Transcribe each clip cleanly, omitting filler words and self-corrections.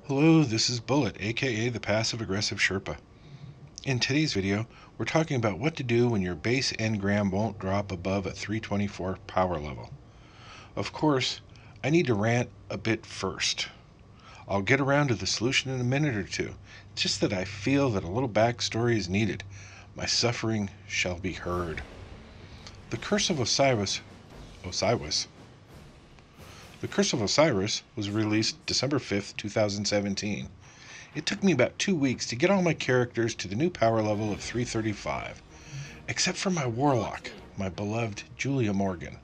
Hello, this is Bullet, aka the Passive Aggressive Sherpa. In today's video, we're talking about what to do when your base engram won't drop above a 324 power level. Of course, I need to rant a bit first. I'll get around to the solution in a minute or two. It's just that I feel that a little backstory is needed. My suffering shall be heard. The Curse of Osiris The Curse of Osiris was released December 5th, 2017. It took me about 2 weeks to get all my characters to the new power level of 335. Except for my warlock, my beloved Julia Morgan,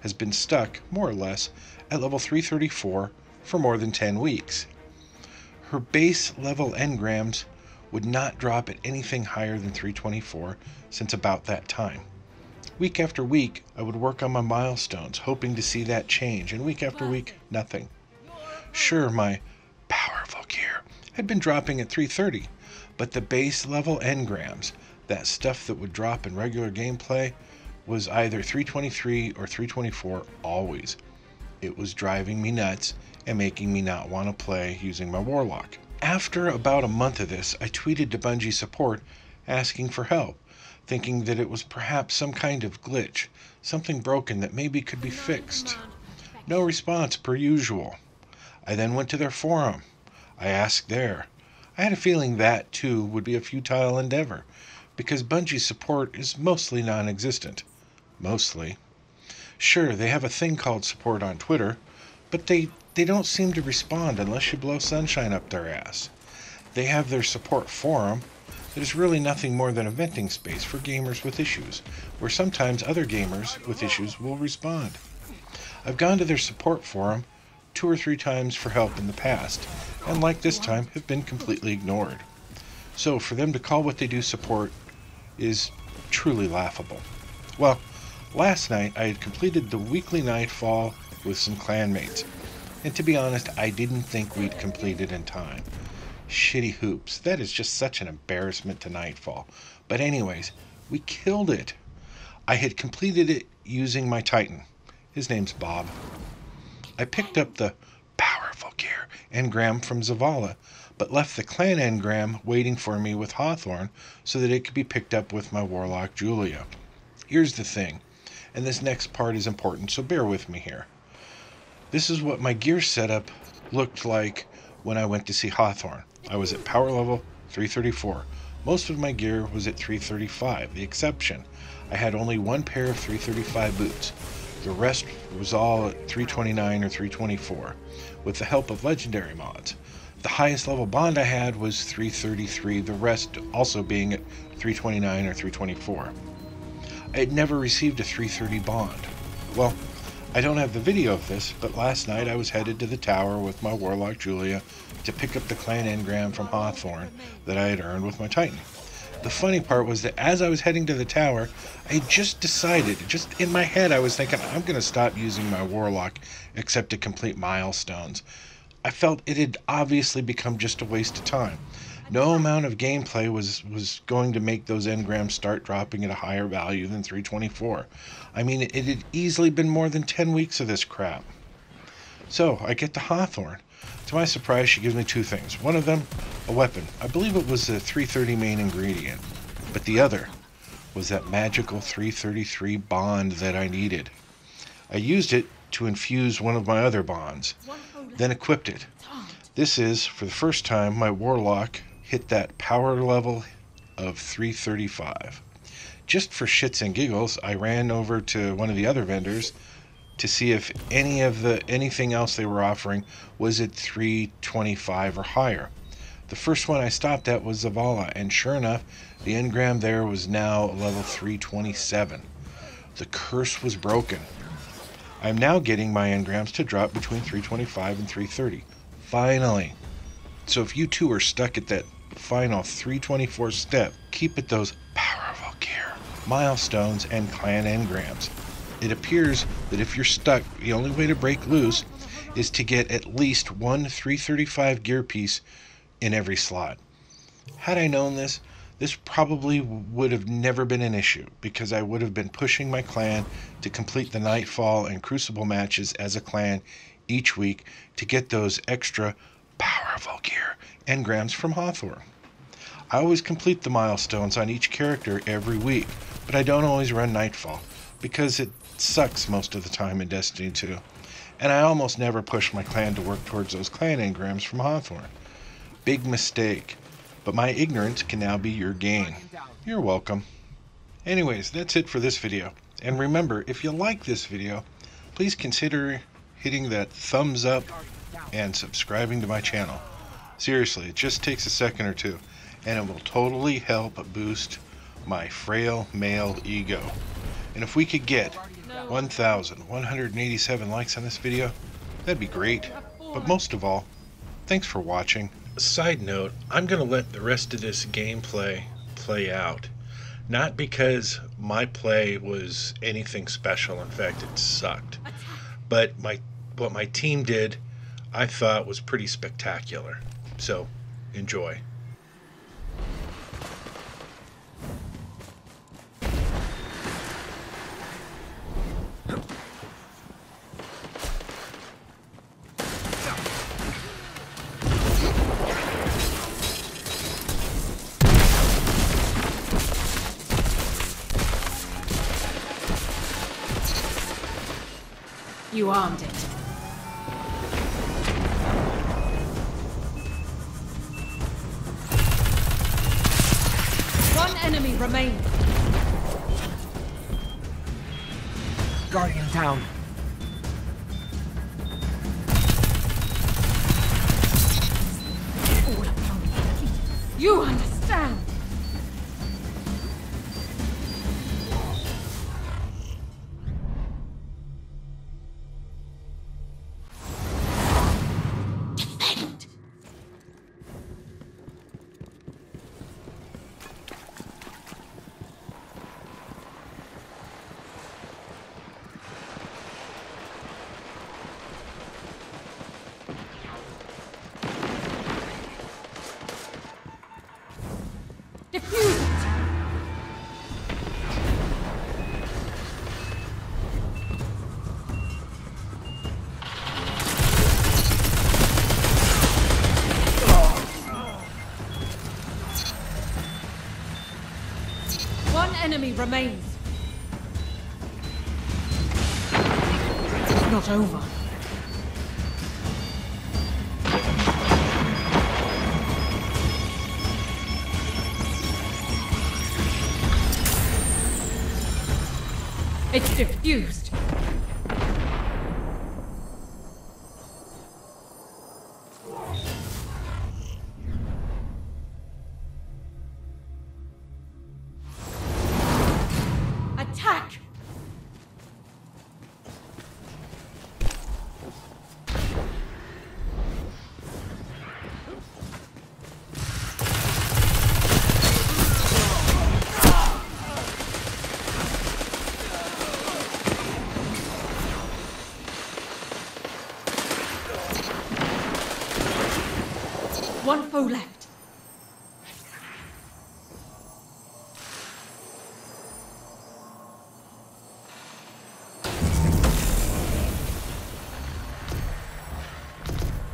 has been stuck, more or less, at level 334 for more than 10 weeks. Her base level engrams would not drop at anything higher than 324 since about that time. Week after week, I would work on my milestones, hoping to see that change, and week after week, nothing. Sure, my powerful gear had been dropping at 330, but the base level engrams, that stuff that would drop in regular gameplay, was either 323 or 324 always. It was driving me nuts and making me not want to play using my warlock. After about a month of this, I tweeted to Bungie support asking for help, thinking that it was perhaps some kind of glitch, something broken that maybe could be fixed. No response per usual. I then went to their forum. I asked there. I had a feeling that, too, would be a futile endeavor, because Bungie's support is mostly non-existent. Mostly. Sure, they have a thing called support on Twitter, but they don't seem to respond unless you blow sunshine up their ass. They have their support forum, that is really nothing more than a venting space for gamers with issues, where sometimes other gamers with issues will respond. I've gone to their support forum 2 or 3 times for help in the past, and like this time have been completely ignored. So for them to call what they do support is truly laughable. Well, last night I had completed the weekly nightfall with some clanmates, and to be honest, I didn't think we'd complete it in time. Shitty hoops. That is just such an embarrassment to Nightfall. But anyways, we killed it. I had completed it using my Titan. His name's Bob. I picked up the powerful gear engram from Zavala, but left the clan engram waiting for me with Hawthorne so that it could be picked up with my warlock Julia. Here's the thing, and this next part is important, so bear with me here. This is what my gear setup looked like when I went to see Hawthorne. I was at power level 334. Most of my gear was at 335. The exception, I had only one pair of 335 boots. The rest was all at 329 or 324, with the help of legendary mods. The highest level bond I had was 333, the rest also being at 329 or 324. I had never received a 330 bond. Well, I don't have the video of this, but last night I was headed to the tower with my warlock Julia to pick up the clan engram from Hawthorne that I had earned with my Titan. The funny part was that as I was heading to the tower, I had just decided, just in my head I was thinking, I'm going to stop using my warlock except to complete milestones. I felt it had obviously become just a waste of time. No amount of gameplay was going to make those engrams start dropping at a higher value than 324. I mean, it had easily been more than 10 weeks of this crap. So, I get to Hawthorne. To my surprise, she gives me 2 things. One of them, a weapon. I believe it was the 330 main ingredient. But the other was that magical 333 bond that I needed. I used it to infuse one of my other bonds, then equipped it. This is, for the first time, my warlock hit that power level of 335. Just for shits and giggles, I ran over to one of the other vendors to see if anything else they were offering was at 325 or higher. The first one I stopped at was Zavala, and sure enough, the engram there was now level 327. The curse was broken. I'm now getting my engrams to drop between 325 and 330. Finally. So if you two are stuck at that final 324 step, keep at those powerful gear, milestones, and clan engrams. It appears that if you're stuck, the only way to break loose is to get at least one 335 gear piece in every slot. Had I known this, this probably would have never been an issue, because I would have been pushing my clan to complete the Nightfall and Crucible matches as a clan each week to get those extra power powerful gear, Engrams from Hawthorne. I always complete the milestones on each character every week, but I don't always run Nightfall, because it sucks most of the time in Destiny 2, and I almost never push my clan to work towards those clan Engrams from Hawthorne. Big mistake, but my ignorance can now be your gain. You're welcome. Anyways, that's it for this video, and remember, if you like this video, please consider hitting that thumbs up and subscribing to my channel. Seriously, it just takes a second or two, and it will totally help boost my frail male ego. And if we could get 1,187 likes on this video, that'd be great. But most of all, thanks for watching. Side note, I'm going to let the rest of this gameplay play out. Not because my play was anything special, in fact it sucked. But what my team did, I thought was pretty spectacular. So, enjoy. You armed it. One enemy remains. Guardian down. You understand? Defend! Defuse it! One enemy remains. It's not over. It's diffused. Attack! One foe left.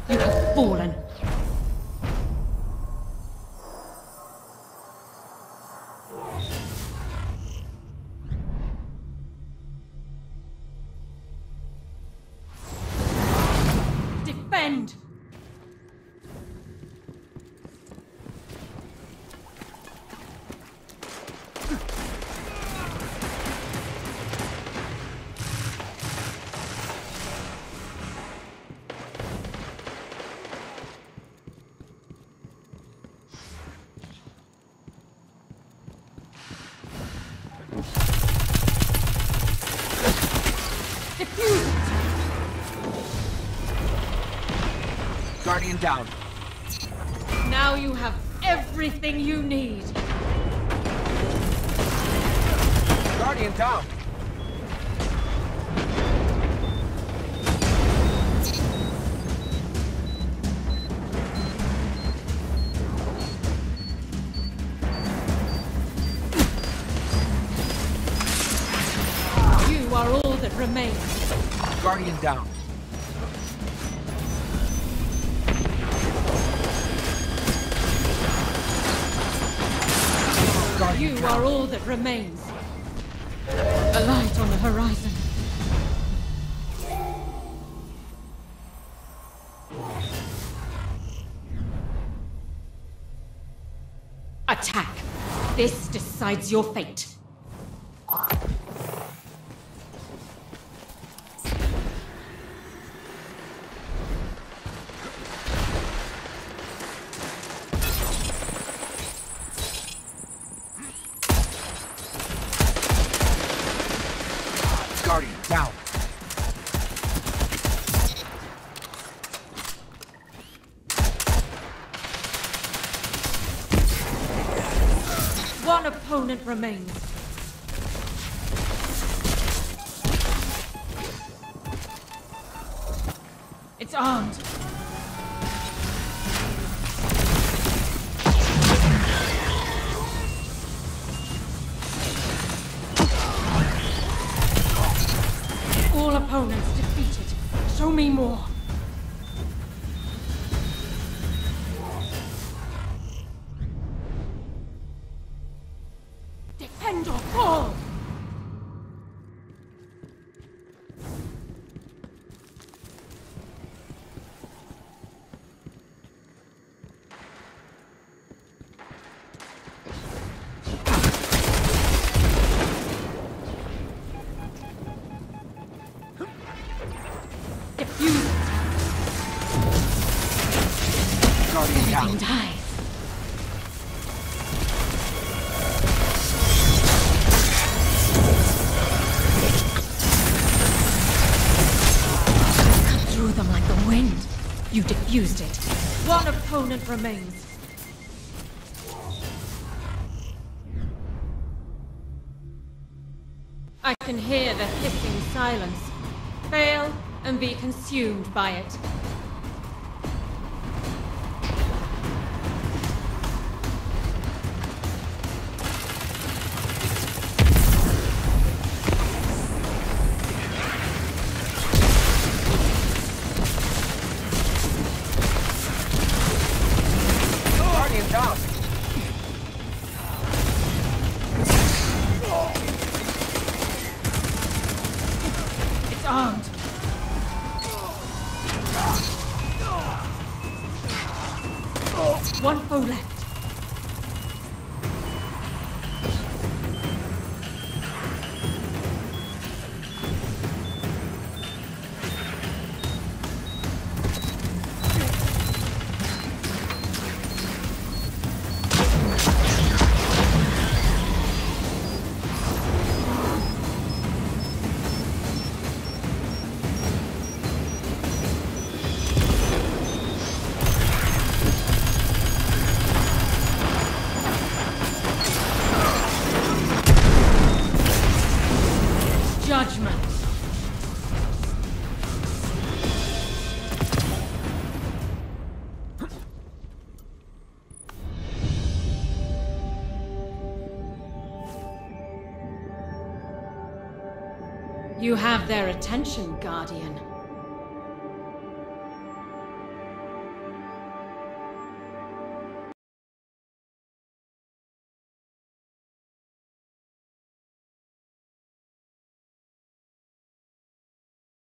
You have fallen. Defend! Defuse it! Guardian down. Now you have everything you need. Guardian down. You are all that remains. Guardian down. You are all that remains. A light on the horizon. Attack! This decides your fate. Guardian down. One opponent remains. It's armed. All opponents defeated. Show me more. Defend or fall! Defuse it. Guardian Everything down. dies. Cut through them like the wind. You defused it. One opponent remains. I can hear the hissing silence. Fail and be consumed by it. Guardian down. It's armed. One foe left. Judgment. You have their attention, Guardian.